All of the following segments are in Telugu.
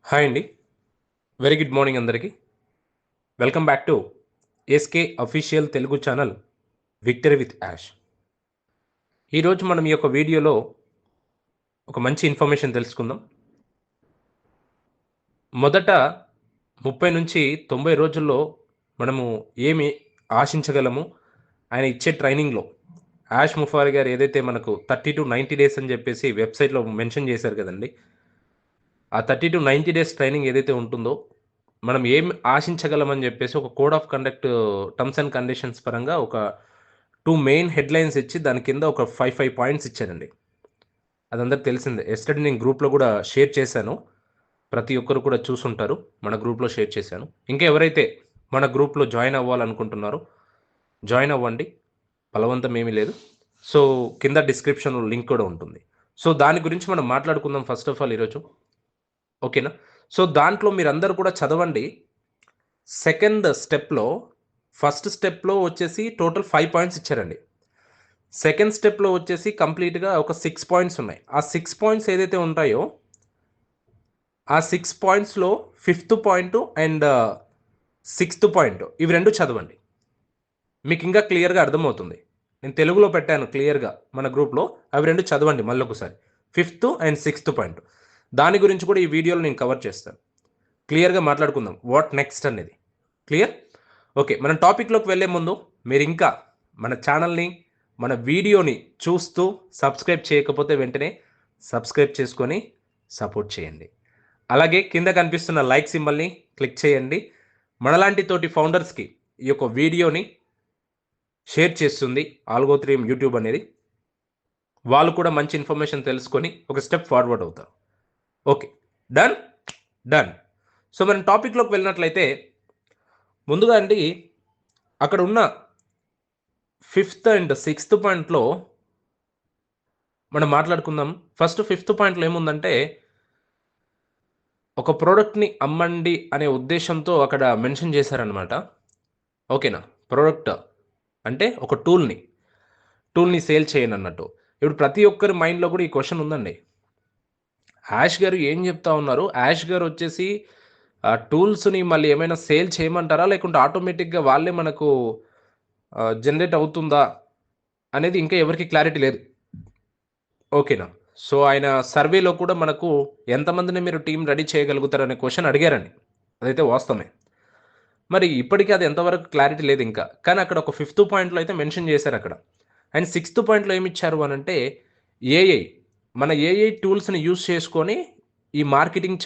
హాయ్ అండి. వెరీ గుడ్ మార్నింగ్ అందరికీ. Welcome back to SK official Telugu channel victory with Yash. ఈరోజు మనం ఈ యొక్క వీడియోలో ఒక మంచి ఇన్ఫర్మేషన్ తెలుసుకుందాం. మొదట 30-90 రోజుల్లో మనము ఏమి ఆశించగలము? ఆయన ఇచ్చే ట్రైనింగ్‌లో యాష్ ముఫారి గారు ఏదైతే మనకు 30-90 డేస్ అని చెప్పేసి వెబ్‌సైట్‌లో మెన్షన్ చేశారు కదండీ! ఆ 30-90 డేస్ ట్రైనింగ్ ఏదైతే ఉంటుందో మనం ఏం ఆశించగలమని జెప్పేసి ఒక code of conduct terms and conditions పరంగా ఒక 2 మెయిన్ హెడ్‌లైన్స్ ఇచ్చి దాని కింద ఒక 5 పాయింట్స్ ఇచ్చారండి. అదందరికి తెలిసిందే. యెస్టర్‌డే నేను గ్రూప్‌లో గూడా షేర్ చేశాను. ప్రతి ఒక్కరు కూడా చూసుంటారు. మన గ్రూప్‌లో షేర్ చేశాను. ఇంకా ఎవరైతే మన గ్రూప్‌లో జాయిన్ అవ్వాలనుకుంటున్నారో జాయిన్ అవ్వండి. బలవంతం ఏమీ లేదు. సో, కింద డిస్క్రిప్షన్‌లో లింక్ కూడా ఉంటుంది. సో, దాని గురించి మనం మాట్లాడుకుందాం ఫస్ట్ ఆఫ్ ఆల్ ఈరోజు. ఓకేనా? సో, దాంట్లో మీరందరూ కూడా చదవండి. సెకండ్ స్టెప్‌లో ఫస్ట్ స్టెప్‌లో వచ్చేసి టోటల్ 5 పాయింట్స్ ఇచ్చారండి. సెకండ్ స్టెప్‌లో వచ్చేసి కంప్లీట్‌గా ఒక 6 పాయింట్స్ ఉన్నాయి. ఆ 6 పాయింట్స్ ఏదైతే ఉంటాయో, ఆ 6 పాయింట్స్‌లో fifth point and sixth point ఇవి 2 చదవండి. మీకింకా క్లియర్‌గా అర్థమవుతుంది. నేను తెలుగులో పెట్టాను క్లియర్‌గా మన గ్రూప్‌లో. అవి 2 చదవండి మళ్ళొకసారి. Fifth and sixth point. దాని గురించి కూడా ఈ వీడియోలో నేను కవర్ చేస్తాను. క్లియర్‌గా మాట్లాడుకుందాం. వాట్ నెక్స్ట్ అనేది. క్లియర్? ఓకే. మనం టాపిక్‌లోకి వెళ్ళే ముందు మీరింకా మన ఛానల్‌ని, మన వీడియోని చూస్తూ సబ్స్క్రైబ్ చేయకపోతే వెంటనే సబ్స్క్రైబ్ చేసుకొని సపోర్ట్ చేయండి. అలాగే కింద కనిపిస్తున్న లైక్ సింబల్‌ని క్లిక్ చేయండి. మనలాంటి తోటి ఫౌండర్స్‌కి ఈ యొక్క వీడియోని షేర్ చేస్తుంది ఆల్గోరిథం యూట్యూబ్ అనేది. వాళ్ళు కూడా మంచి ఇన్ఫర్మేషన్ తెలుసుకొని ఒక స్టెప్ ఫార్వర్డ్ అవుతారు. ఓకే. డన్? డన్. సో, మనం టాపిక్‌లోకి వెళ్ళినట్లయితే ముందుగా అండి అక్కడ ఉన్న ఫిఫ్త్ అండ్ సిక్స్త్ పాయింట్‌లో మనం మాట్లాడుకుందాం. ఫస్ట్ ఫిఫ్త్ పాయింట్‌లో ఏముందంటే, ఒక ప్రొడక్ట్‌ని అమ్మండి అనే ఉద్దేశ్యంతో అక్కడ మెన్షన్ చేశారనమాట. ఓకేనా? ప్రొడక్ట్ అంటే ఒక టూల్‌ని సేల్ చేయనన్నట్టు. ఇప్పుడు ప్రతి ఒక్కరి మైండ్‌లో కూడా ఈ క్వెషన్ ఉందండి. యాష్ గారు ఏం చెప్తా ఉన్నారు? యాష్ గారు వచ్చేసి టూల్స్‌ని మళ్ళీ ఏమైనా సేల్ చేయమంటారా? లేకుంటే ఆటోమేటిక్‌గా వాళ్ళే మనకు జనరేట్ అవుతుందా? అనేది ఇంకా ఎవరికీ క్లారిటీ లేదు. ఓకేనా. సో, ఆయన సర్వేలో కూడా మనకు ఎంతమందిని మీరు టీమ్ రెడీ చేయగలుగుతారనే క్వెషన్ అడిగారండి. అదైతే వాస్తవమే. మరి ఇప్పటికి అది ఎంతవరకు క్లారిటీ లేదింకా. కానీ అక్కడ ఒక ఫిఫ్త్ పాయింట్‌లో అయితే మెన్షన్ చేశారక్కడ. అండ్ సిక్స్త్ పాయింట్‌లో ఏమిచ్చారు అనంటే ఏఐ. మన ఏఐ టూల్స్‌ని యూజ్ చేసుకొని ఈ మార్కెటింగ్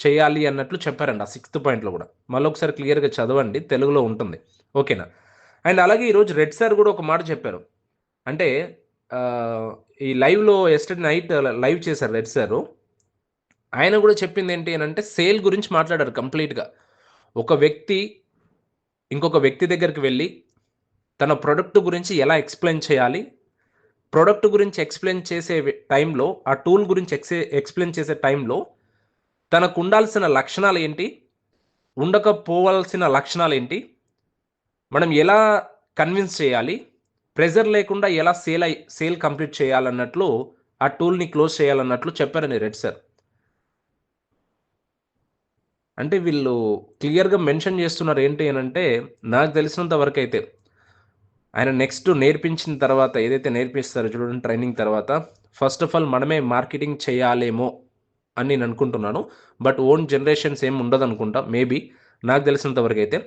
చేయాలి అన్నట్లు చెప్పారండి ఆ సిక్స్త్ పాయింట్‌లో గూడా. మళ్ళొకసారి క్లియర్‌గా చదవండి. తెలుగులో ఉంటుంది. ఓకేనా. అండ్ అలాగే ఈరోజు రెడ్ సార్ గూడా ఒక మాట చెప్పారు. అంటే ఆహ్, ఈ లైవ్‌లో యెస్టర్‌డే నైట్ లైవ్ చేశారు రెడ్ సారు. ఆయన గూడా చెప్పిందేంటి అనంటే సేల్ గురించి మాట్లాడారు కంప్లీట్‌గా. ఒక వ్యక్తి ఇంకొక వ్యక్తి దగ్గరికి వెళ్లి తన ప్రొడక్ట్ గురించి ఎలా ఎక్స్‌ప్లెయిన్ చేయాలి? ప్రొడక్ట్ గురించి ఎక్స్‌ప్లెయిన్ చేసే టైంలో ఆ టూల్ గురించి ఎక్స్‌ప్లెయిన్ చేసే టైంలో తనకుండాల్సిన లక్షణాలేంటి? ఉండకపోవాల్సిన లక్షణాలేంటి? మనం ఎలా కన్విన్స్ చేయాలి? ప్రెషర్ లేకుండా ఎలా సేల్ కంప్లీట్ చేయాలన్నట్లు ఆ టూల్‌ని క్లోజ్ చేయాలన్నట్లు చెప్పారండి రెడ్ సార్. అంటే వీళ్ళు క్లియర్‌గా మెన్షన్ చేస్తున్నారు ఏంటి అనంటే, నాకు తెలిసినంత వరకైతే ఆయన నెక్స్ట్ నేర్పించిన తర్వాత ఏదైతే నేర్పిస్తారో చూడండి ట్రైనింగ్ తర్వాత, ఫస్ట్ ఆఫ్ ఆల్ మనమే మార్కెటింగ్ చేయాలేమో అని నేను అనుకుంటున్నాను. బట్ ఓన్ జనరేషన్స్ ఏమి ఉండదనుకుంటా మేబీ నాకు తెలిసినంత వరకైతే.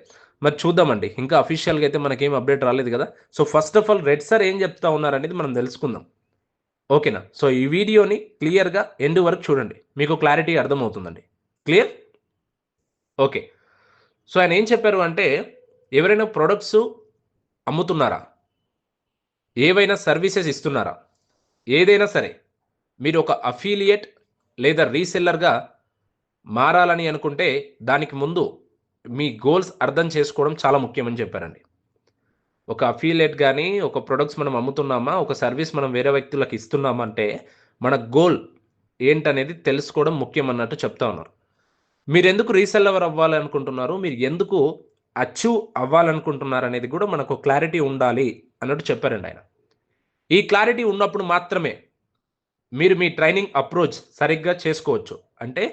మరి చూద్దామండి. ఇంకా అఫీషియల్‌గా అయితే మనకేం అప్డేట్ రాలేదు కదా! So, first of all red sir ఏం చెప్తా ఉన్నారనేది మనం తెలుసుకుందాం. ఓకేనా? సో, ఈ వీడియోని క్లియర్‌గా ఎండ్ వరకు చూడండి. మీకు క్లారిటీ అర్థమవుతుందండి. క్లియర్? ఓకే. సో, ఆయన ఏం చెప్పారు అంటే, ఎవరైనా ప్రొడక్ట్స్ అమ్ముతున్నారా? ఏవైనా సర్వీసెస్ ఇస్తున్నారా? ఏదైనా సరే, మీరు ఒక అఫిలియేట్ లేదా రీసెల్లర్‌గా మారాలని అనుకుంటే, దానికి ముందు మీ గోల్స్ అర్థం చేసుకోవడం చాలా ముఖ్యమని చెప్పారండి. ఒక అఫిలియేట్ గాని, ఒక ప్రొడక్ట్స్ మనం అమ్ముతున్నామా, ఒక సర్వీస్ మనం వేరే వ్యక్తులకు ఇస్తున్నామా అంటే, మన గోల్ ఏంటనేది తెలుసుకోవడం ముఖ్యమన్నట్టు చెప్తా ఉన్నారు. మీరెందుకు రీసెల్లర్ అవ్వాలనుకుంటున్నారు? మీరు ఎందుకు అచీవ్ అవ్వాలనుకుంటున్నారనేది కూడా మనకు క్లారిటీ ఉండాలి అన్నట్టు చెప్పారండి ఆయన. ఈ క్లారిటీ ఉన్నప్పుడు మాత్రమే మీరు మీ ట్రైనింగ్ అప్రోచ్ సరిగ్గా చేసుకోవచ్చు. అంటే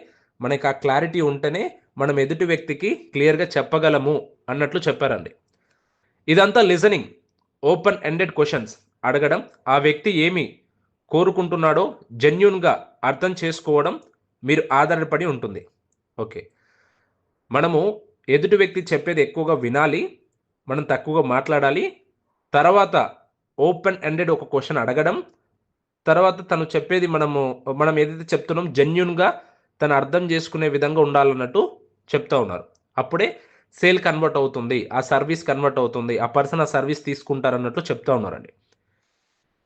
మనకి ఆ క్లారిటీ ఉంటేనే మనం ఎదుటి వ్యక్తికి క్లియర్‌గా చెప్పగలము అన్నట్లు చెప్పారండి. ఇదంతా లిజనింగ్. ఓపెన్ ఎండెడ్ క్వెషన్స్ అడగడం, ఆ వ్యక్తి ఏమి కోరుకుంటున్నాడో జెన్యూన్‌గా అర్థం చేసుకోవడం మీరు ఆధారపడి ఉంటుంది. ఓకే. మనము ఎదుటి వ్యక్తి చెప్పేది ఎక్కువగా వినాలి. మనం తక్కువగా మాట్లాడాలి. తర్వాత ఓపెన్ ఎండెడ్ ఒక క్వెషన్ అడగడం. తర్వాత తను చెప్పేది మనం ఏదైతే చెప్తున్నామో జెన్యూన్‌గా తను అర్థం చేసుకునే విధంగా ఉండాలన్నట్టు చెప్తా ఉన్నారు. అప్పుడే సేల్ కన్వర్ట్ అవుతుంది. ఆ సర్విస్ కన్వర్ట్ అవుతుంది. ఆ పర్సన్ ఆ సర్విస్ తీసుకుంటారన్నట్లు చెప్తా ఉన్నారండి.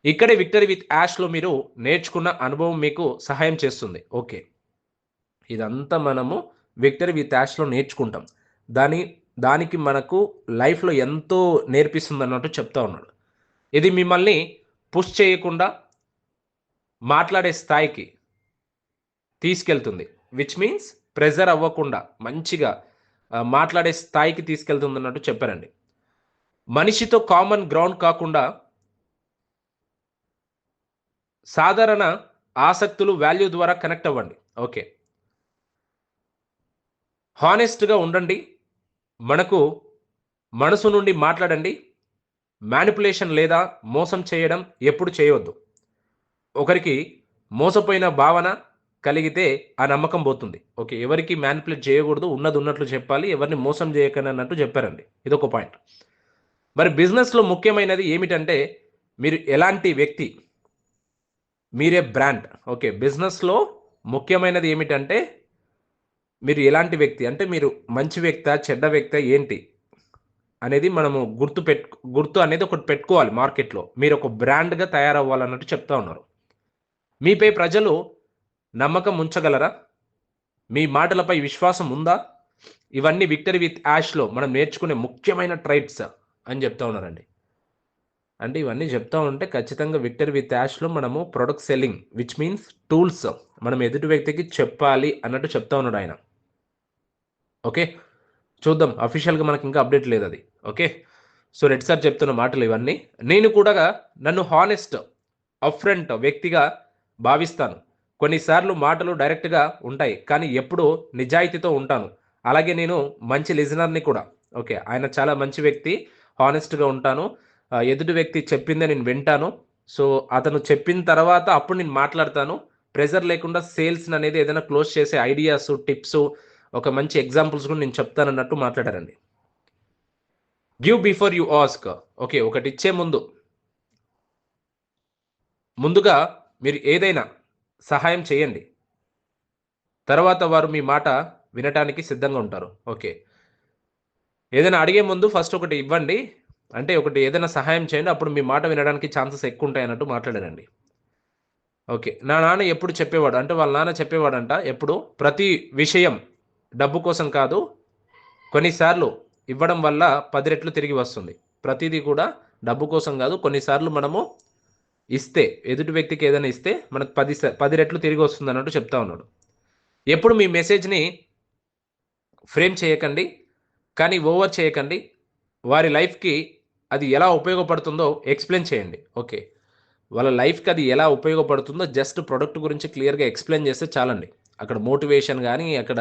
ఇక్కడే 'విక్టరీ విత్ యాష్‌లో మీరు నేర్చుకున్న అనుభవం మీకు సహాయం చేస్తుంది. ఓకే. ఇదంతా మనము 'విక్టరీ విత్ యాష్‌లో నేర్చుకుంటాం. దాని దానికి మనకు లైఫ్‌లో ఎంతో నేర్పిస్తుందన్నట్టు చెప్తా ఉన్నాడు. ఇది మిమ్మల్ని పుష్ చేయకుండా మాట్లాడే స్థాయికి తీసుకెళ్తుంది. విచ్ మీన్స్ ప్రెషర్ అవ్వకుండా మంచిగా మాట్లాడే స్థాయికి తీసుకెళ్తుందన్నట్టు చెప్పారండి. మనిషితో కామన్ గ్రౌండ్ కాకుండా సాధారణ ఆసక్తులు, వాల్యూ ద్వారా కనెక్ట్ అవ్వండి. ఓకే. హానెస్ట్‌గా ఉండండి. మనకు మనసు నుండి మాట్లాడండి. మానిప్యులేషన్ లేదా మోసం చేయడం ఎప్పుడు చేయవద్దు. ఒకరికి మోసపోయిన భావన కలిగితే ఆ నమ్మకం పోతుంది. ఓకే. ఎవరికీ మానిప్యులేట్ చేయకూడదు. ఉన్నది ఉన్నట్లు చెప్పాలి. ఎవరిని మోసం చేయకండి అన్నట్టు చెప్పారండి. ఇదొక పాయింట్. మరి బిజినెస్‌లో ముఖ్యమైనది ఏమిటంటే మీరు ఎలాంటి వ్యక్తి? మీరే బ్రాండ్. ఓకే. బిజినెస్‌లో ముఖ్యమైనది ఏమిటంటే మీరు ఎలాంటి వ్యక్తి? అంటే మీరు మంచి వ్యక్తా? చెడ్డ వ్యక్తా? ఏంటి? అనేది మనము గుర్తు అనేది ఒకటి పెట్టుకోవాలి మార్కెట్‌లో. మీరొక బ్రాండ్‌గా తయారవ్వాలన్నట్టు చెప్తా ఉన్నారు. మీపై ప్రజలు నమ్మకం ఉంచగలరా? మీ మాటలపై విశ్వాసం ఉందా? ఇవన్నీ 'విక్టరీ విత్ యాష్‌లో మనం నేర్చుకునే ముఖ్యమైన ట్రైట్స్ అని చెప్తా ఉన్నారండి. అంటే ఇవన్నీ చెప్తా ఉంటే ఖచ్చితంగా 'విక్టరీ విత్ యాష్‌లో మనము product selling which means tools మనం ఎదుటి వ్యక్తికి చెప్పాలి అన్నట్టు చెప్తా ఉన్నాడాయన. ఓకే. చూద్దాం. అఫీషియల్‌గా మనకింకా అప్‌డేట్ లేదది. ఓకే. సో, రెడ్ సార్ చెప్తున్న మాటలు ఇవన్నీ. నేను కూడా నన్ను హానెస్ట్, అప్‌ఫ్రంట్ వ్యక్తిగా భావిస్తాను. కొన్నిసార్లు మాటలు డైరెక్ట్‌గా ఉంటాయి. కానీ ఎప్పుడూ నిజాయితీతో ఉంటాను. అలాగే నేను మంచి లిజనర్‌ని కూడా. ఓకే. ఆయన చాలా మంచి వ్యక్తి. హానెస్ట్‌గా ఉంటాను. ఎదుటి వ్యక్తి చెప్పిందే నేను వింటాను. సో, అతను చెప్పిన తర్వాత అప్పుడు నేను మాట్లాడతాను. ప్రెషర్ లేకుండా సేల్స్‌ననేది ఏదైనా క్లోజ్ చేసే ఐడియాసు, టిప్సు, ఒక మంచి ఎగ్జాంపుల్స్ కూడా నేను చెప్తానన్నట్టు మాట్లాడారండి. Give before you ask. Okay. ఒకటిచ్చే ముందుగా మీరు ఏదైనా సహాయం చేయండి. తర్వాత వారు మీ మాట వినటానికి సిద్ధంగా ఉంటారు. ఓకే. ఏదైనా అడిగే ముందు ఫస్ట్ ఒకటి ఇవ్వండి. అంటే ఒకటి ఏదైనా సహాయం చేయండి. అప్పుడు మీ మాట వినడానికి ఛాన్సెస్ ఎక్కువుంటాయన్నట్టు మాట్లాడారండి. ఓకే. నా నాన్న ఎప్పుడు చెప్పేవాడు. అంటే వాళ్ళ నాన్న చెప్పేవాడంట ఎప్పుడు ప్రతి విషయం డబ్బు కోసం కాదు. కొన్నిసార్లు ఇవ్వడం వల్ల 10 రెట్లు తిరిగి వస్తుంది. ప్రతీదీ కూడా డబ్బు కోసం గాదు. కొన్నిసార్లు మనము ఇస్తే, ఎదుటి వ్యక్తికి ఏదైనా ఇస్తే మనకు 10 రెట్లు తిరిగొస్తుందన్నట్టు చెప్తా ఉన్నాడు. ఎప్పుడు మీ మెసేజ్‌ని ఫ్రేమ్ చేయకండి. కానీ ఓవర్ చేయకండి. వారి లైఫ్‌కి అది ఎలా ఉపయోగపడుతుందో ఎక్స్‌ప్లెయిన్ చేయండి. ఓకే. వాళ్ళ లైఫ్‌కి అది ఎలా ఉపయోగపడుతుందో జస్ట్ ప్రొడక్ట్ గురించి క్లియర్‌గా ఎక్స్‌ప్లెయిన్ చేస్తే చాలండి. అక్కడ మోటివేషన్ గాని, అక్కడ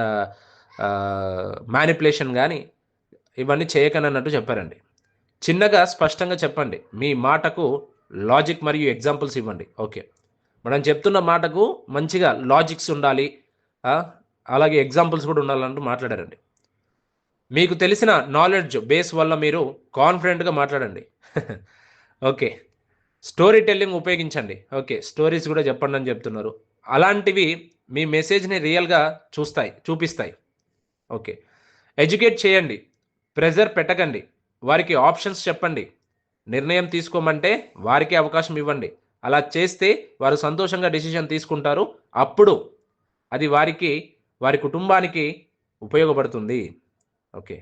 మానిప్యులేషన్ గాని ఇవన్నీ చేయకనన్నట్టు చెప్పారండి. చిన్నగా స్పష్టంగా చెప్పండి. మీ మాటకు లాజిక్ మరియు ఎగ్జాంపుల్స్ ఇవ్వండి. ఓకే. మనం చెప్తున్న మాటకు మంచిగా లాజిక్స్ ఉండాలి. ఆ! అలాగే ఎగ్జాంపుల్స్ కూడా ఉండాలంటూ మాట్లాడారండి. మీకు తెలిసిన నాలెడ్జ్ బేస్ వల్ల మీరు కాన్ఫిడెంట్‌గా మాట్లాడండి. ఓకే. స్టోరీ టెల్లింగ్ ఉపయోగించండి. ఓకే. స్టోరీస్ గూడా చెప్పండని జెప్తున్నారు. అలాంటివి మీ మెసేజ్‌ని రియల్‌గా చూపిస్తాయి. ఓకే. ఎడ్యుకేట్ చేయండి. ప్రెషర్ పెట్టకండి. వారికి ఆప్షన్స్ చెప్పండి. నిర్ణయం తీసుకోమంటే వారికే అవకాశం ఇవ్వండి. అలా చేస్తే వారు సంతోషంగా డెసిషన్ తీసుకుంటారు. అప్పుడు అది వారి కుటుంబానికి ఉపయోగపడుతుంది. ఓకే.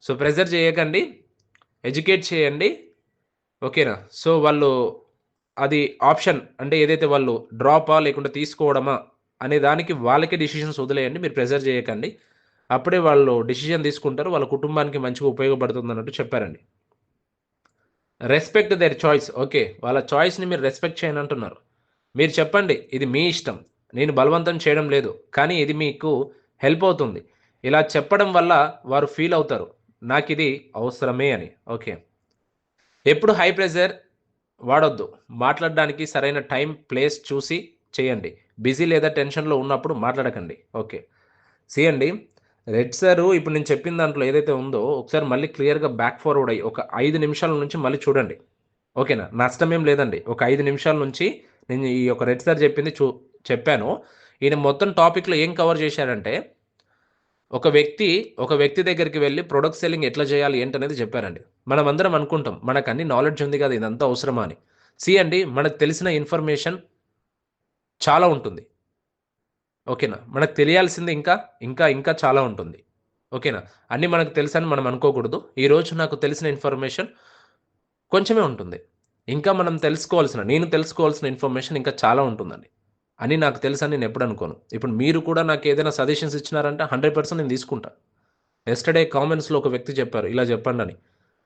సో, ప్రెషర్ చేయకండి. ఎడ్యుకేట్ చేయండి. ఓకేనా? సో, వాళ్ళు అది ఆప్షన్ అంటే ఏదైతే వాళ్ళు డ్రాపా లేకుంటే తీసుకోవడమా అనే దానికి వాళ్ళకే డెసిషన్స్ వదిలేయండి. మీరు ప్రెషర్ చేయకండి. అప్పుడే వాళ్ళు డెసిషన్ తీసుకుంటారు. వాళ్ళ కుటుంబానికి మంచిగా ఉపయోగపడుతుందన్నట్టు చెప్పారండి. Respect their choice. ఓకే. వాళ్ళ చాయిస్‌ని మీరు రెస్పెక్ట్ చేయండి అంటున్నారు. మీరు చెప్పండి. ఇది మీ ఇష్టం. నేను బలవంతం చేయడం లేదు. కానీ ఇది మీకు హెల్ప్ అవుతుంది. ఇలా చెప్పడం వల్ల వారు ఫీల్ అవుతారు. నాకిది అవసరమే అని. ఓకే. ఎప్పుడు హై ప్రెషర్ వాడొద్దు. మాట్లాడడానికి సరైన టైం, ప్లేస్ చూసి చేయండి. బిజీ లేదా టెన్షన్‌లో ఉన్నప్పుడు మాట్లాడకండి. ఓకే. సీ అండి, రెడ్ సారు ఇప్పుడు నేను చెప్పిన దాంట్లో ఏదైతే ఉందో ఒకసారి మళ్ళీ క్లియర్‌గా బ్యాక్ ఫార్వర్డ్ అయ్యి ఒక 5 నిమిషాల నుంచి మళ్ళీ చూడండి. ఓకేనా? నష్టమేం లేదండి. ఒక 5 నిమిషాల నుంచి నేను ఈ యొక్క రెడ్ సార్ చెప్పింది చెప్పాను. ఈయన మొత్తం టాపిక్‌లో ఏం కవర్ చేశారంటే, ఒక వ్యక్తి దగ్గరికి వెళ్లి ప్రొడక్ట్ సెల్లింగ్ ఎట్లా చేయాలి ఏంటనేది చెప్పారండి. మనమందరం అనుకుంటాం, మనకన్ని నాలెడ్జ్ ఉంది కదా! ఇదంతా అవసరమా అని. సీ అండి, మనకు తెలిసిన ఇన్ఫర్మేషన్ చాలా ఉంటుంది. ఓకేనా? మనకు తెలియాల్సింది ఇంకా చాలా ఉంటుంది. ఓకేనా? అన్నీ మనకు తెలుసని మనం అనుకోకూడదు. ఈరోజు నాకు తెలిసిన ఇన్ఫర్మేషన్ కొంచెమే ఉంటుంది. ఇంకా మనం నేను తెలుసుకోవాల్సిన ఇన్ఫర్మేషన్ ఇంకా చాలా ఉంటుందండి. అని నాకు తెలుసని నేనెప్పుడు అనుకోను. ఇప్పుడు మీరు కూడా నాకేదైనా సజెషన్స్ ఇచ్చినారంటే 100% నేను తీసుకుంటా. యెస్టర్‌డే కామెంట్స్‌లో ఒక వ్యక్తి చెప్పారు, ఇలా చెప్పండని.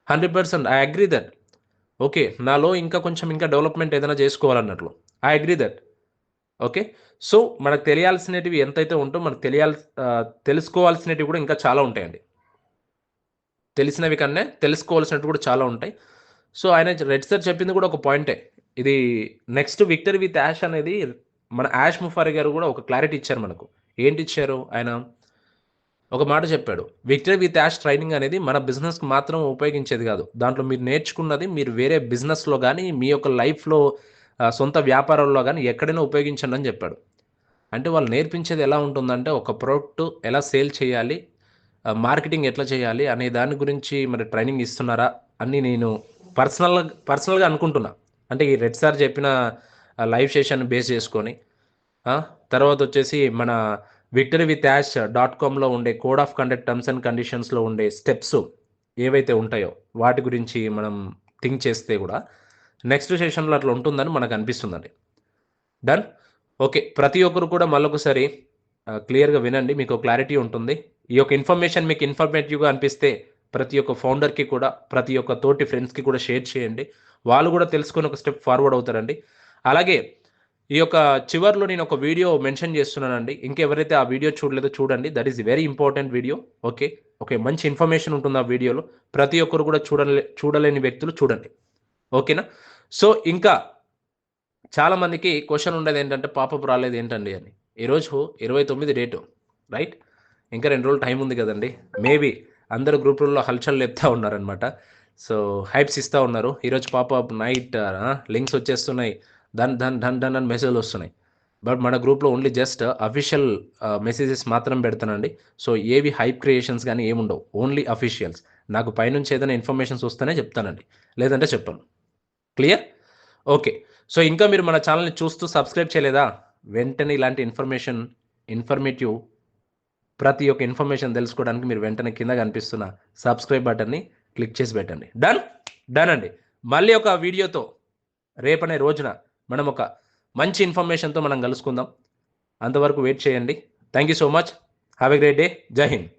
100% ఐ అగ్రీ థట్. ఓకే. నాలో ఇంకా డెవలప్‌మెంట్ ఏదైనా జేసుకోవాలన్నట్లు. I agree that. Okay. So, మనకు తెలియాల్సినటివి ఎంతైతే ఉంటో తెలుసుకోవాల్సినటివి కూడా ఇంకా చాలా ఉంటాయండి. తెలిసినవి కన్నా తెలుసుకోవాల్సినటివి కూడా చాలా ఉంటాయి. సో, ఆయన రెడ్ సార్ చెప్పింది కూడా ఒక పాయింటే. ఇది నెక్స్ట్ 'విక్టరీ విత్ యాష్' అనేది మన 'యాష్ ముఫారి' గారు కూడా ఒక క్లారిటీ ఇచ్చారు మనకు. ఏంటిచ్చారు ఆయన? ఒక మాట చెప్పాడు. 'విక్టరీ విత్ యాష్' ట్రైనింగ్ అనేది మన బిజినెస్‌కి మాత్రం ఉపయోగించేది గాదు. దాంట్లో మీరు నేర్చుకున్నది మీరు వేరే బిజినెస్‌లో గాని, మీ యొక్క లైఫ్‌లో సొంత వ్యాపారాల్లో గాని ఎక్కడైనా ఉపయోగించండని జెప్పాడు. అంటే వాళ్ళు నేర్పించేది ఎలా ఉంటుందంటే, ఒక ప్రొడక్ట్ ఎలా సేల్ చేయాలి, మార్కెటింగ్ ఎట్లా చేయాలి అనే దాని గురించి మరి ట్రైనింగ్ ఇస్తున్నారా అని నేను పర్సనల్‌గా అనుకుంటున్నా. అంటే ఈ రెడ్ సార్ చెప్పిన లైవ్ సెషన్ బేస్ చేసుకొని, ఆ! తర్వాతొచ్చేసి మన విక్టరీ విత్ యాష్ .కామ్‌లో ఉండే code of conduct terms and కండిషన్స్‌లో ఉండే స్టెప్స్ ఏవైతే ఉంటాయో వాటి గురించి మనం థింక్ చేస్తే గూడా నెక్స్ట్ సెషన్‌లో అట్లా ఉంటుందని మనకనిపిస్తుందండి. డన్. ఓకే. ప్రతి ఒక్కరు కూడా మళ్ళొకసారి క్లియర్‌గా వినండి. మీకో క్లారిటీ ఉంటుంది. ఈ యొక్క ఇన్ఫర్మేషన్ మీకు ఇన్ఫర్మేటివ్‌గా అనిపిస్తే ప్రతి ఒక్క ఫౌండర్‌కి కూడా, ప్రతి ఒక్క తోటి ఫ్రెండ్స్‌కి కూడా షేర్ చేయండి. వాళ్ళు గూడా తెలుసుకొని ఒక స్టెప్ ఫార్వర్డ్ అవుతారండి. అలాగే ఈ యొక్క చివర్లో నేనొక వీడియో మెన్షన్ చేస్తున్నానండి. ఇంకెవరైతే ఆ వీడియో చూడలేదో చూడండి. That is very important video. Okay. Okay. మంచి ఇన్ఫర్మేషన్ ఉంటుంది ఆ వీడియోలో. ప్రతి ఒక్కరు కూడా చూడలేని వ్యక్తులు చూడండి. ఓకేనా? సో, ఇంకా చాలా మందికి క్వెషన్ ఉండేదేంటంటే పాపప్ రాలేదేంటండి అని. ఈరోజు 29 డేటు. రైట్? ఇంకా 2 రోజులు టైం ఉంది గదండీ! మేబీ అందరూ గ్రూపుల్లో హల్చల్ లేపుతా ఉన్నారనమాట. సో, హైప్స్ ఇస్తా ఉన్నారు. ఈరోజు పాపప్ నైట్ లింక్స్ వచ్చేస్తున్నాయి. డన్, డన్, డన్, డన్ అని మెసేజ్‌లొస్తున్నాయి. బట్ మన గ్రూప్‌లో ఓన్లీ జస్ట్ అఫీషియల్ మెసేజెస్ మాత్రం పెడతానండి. సో, ఏవి హైప్ క్రియేషన్స్ గాని ఏముండవు. Only officials. నాకు పైనుంచి ఏదైనా ఇన్ఫర్మేషన్స్ వస్తేనే చెప్తానండి. లేదంటే చెప్పను. క్లియర్? ఓకే. సో, ఇంకా మీరు మన ఛానెల్‌ని చూస్తూ సబ్స్క్రైబ్ చేయలేదా? వెంటనే ఇలాంటి ఇన్ఫర్మేటివ్ ప్రతి ఒక్క ఇన్ఫర్మేషన్ తెలుసుకోవడానికి మీరు వెంటనే కింద కనిపిస్తున్న సబ్స్క్రైబ్ బటన్‌ని క్లిక్ చేసి పెట్టండి. డన్? డన్ అండి. మళ్ళీ ఒక వీడియోతో రేపనే రోజున మనం ఒక మంచి ఇన్ఫర్మేషన్‌తో మనం కలుసుకుందాం. అంతవరకు వెయిట్ చేయండి. Thank you so much. Have a great day. జై హింద్.